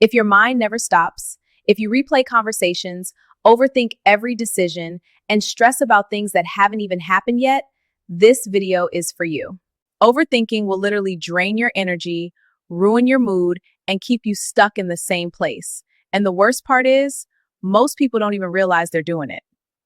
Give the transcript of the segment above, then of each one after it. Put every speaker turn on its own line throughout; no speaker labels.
If your mind never stops, if you replay conversations, overthink every decision, and stress about things that haven't even happened yet, this video is for you. Overthinking will literally drain your energy, ruin your mood, and keep you stuck in the same place. And the worst part is, most people don't even realize they're doing it.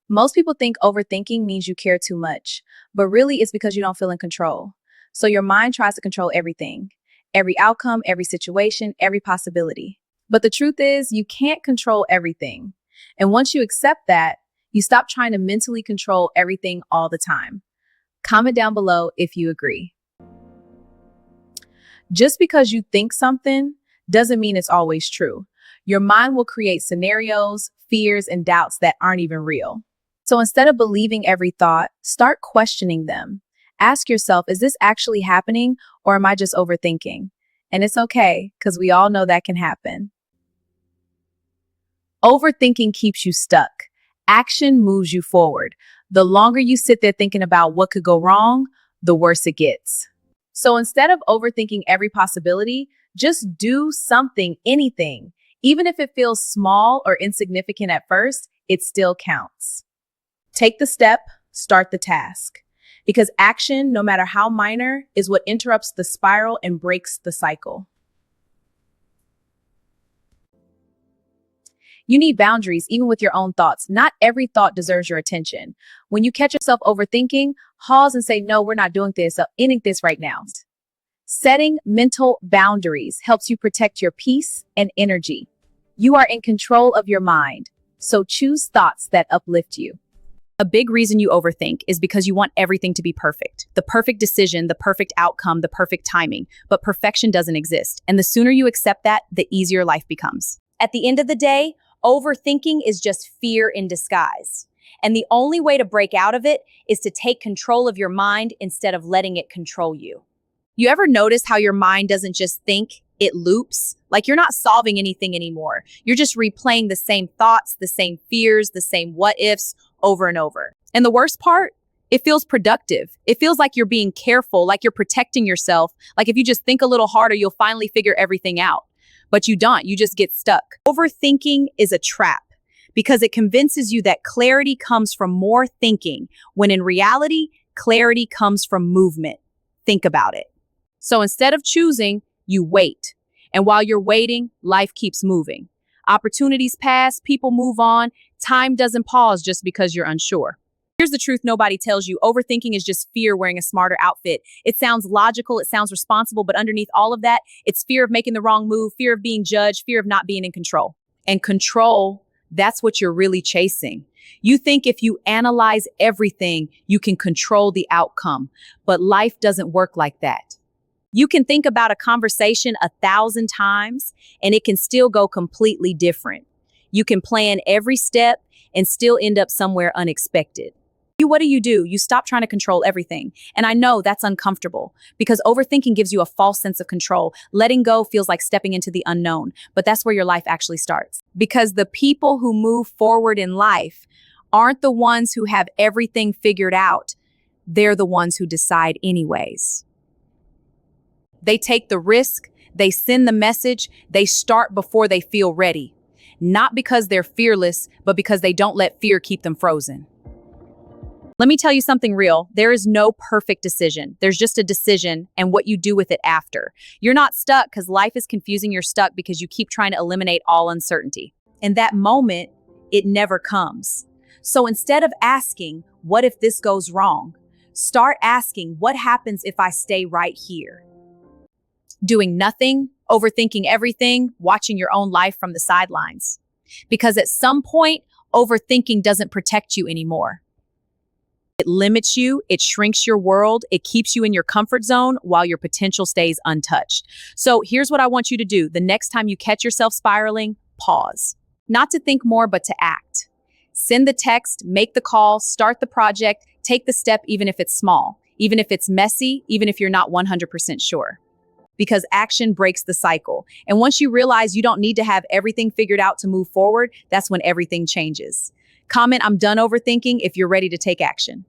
Most people think overthinking means you care too much, but really it's because you don't feel in control. So your mind tries to control everything, every outcome, every situation, every possibility. But the truth is, you can't control everything. And once you accept that, you stop trying to mentally control everything all the time. Comment down below if you agree. Just because you think something doesn't mean it's always true. Your mind will create scenarios, fears, and doubts that aren't even real. So instead of believing every thought, start questioning them. Ask yourself, is this actually happening or am I just overthinking? And it's okay, because we all know that can happen. Overthinking keeps you stuck. Action moves you forward. The longer you sit there thinking about what could go wrong, the worse it gets. So instead of overthinking every possibility, just do something, anything. Even if it feels small or insignificant at first, it still counts. Take the step, start the task. Because action, no matter how minor, is what interrupts the spiral and breaks the cycle. You need boundaries, even with your own thoughts. Not every thought deserves your attention. When you catch yourself overthinking, pause and say, no, we're not doing this, ending this right now. Setting mental boundaries helps you protect your peace and energy. You are in control of your mind, so choose thoughts that uplift you. A big reason you overthink is because you want everything to be perfect. The perfect decision, the perfect outcome, the perfect timing. But perfection doesn't exist. And the sooner you accept that, the easier life becomes. At the end of the day, overthinking is just fear in disguise. And the only way to break out of it is to take control of your mind instead of letting it control you. You ever notice how your mind doesn't just think, it loops? Like you're not solving anything anymore. You're just replaying the same thoughts, the same fears, the same what ifs over and over. And the worst part, it feels productive. It feels like you're being careful, like you're protecting yourself. Like if you just think a little harder, you'll finally figure everything out. But you don't, you just get stuck. Overthinking is a trap because it convinces you that clarity comes from more thinking, when in reality, clarity comes from movement. Think about it. So instead of choosing, you wait. And while you're waiting, life keeps moving. Opportunities pass, people move on. Time doesn't pause just because you're unsure. Here's the truth nobody tells you. Overthinking is just fear wearing a smarter outfit. It sounds logical, it sounds responsible, but underneath all of that, it's fear of making the wrong move, fear of being judged, fear of not being in control. And control, that's what you're really chasing. You think if you analyze everything, you can control the outcome, but life doesn't work like that. You can think about a conversation 1,000 times, and it can still go completely different. You can plan every step and still end up somewhere unexpected. What do? You stop trying to control everything. And I know that's uncomfortable because overthinking gives you a false sense of control. Letting go feels like stepping into the unknown, but that's where your life actually starts. Because the people who move forward in life aren't the ones who have everything figured out. They're the ones who decide anyways. They take the risk, they send the message, they start before they feel ready. Not because they're fearless, but because they don't let fear keep them frozen. Let me tell you something real. There is no perfect decision. There's just a decision and what you do with it after. You're not stuck because life is confusing. You're stuck because you keep trying to eliminate all uncertainty. And that moment, it never comes. So instead of asking, what if this goes wrong? Start asking, what happens if I stay right here? Doing nothing, overthinking everything, watching your own life from the sidelines. Because at some point, overthinking doesn't protect you anymore. It limits you, it shrinks your world, it keeps you in your comfort zone while your potential stays untouched. So here's what I want you to do. The next time you catch yourself spiraling, pause. Not to think more, but to act. Send the text, make the call, start the project, take the step even if it's small, even if it's messy, even if you're not 100% sure. Because action breaks the cycle. And once you realize you don't need to have everything figured out to move forward, that's when everything changes. Comment, I'm done overthinking if you're ready to take action.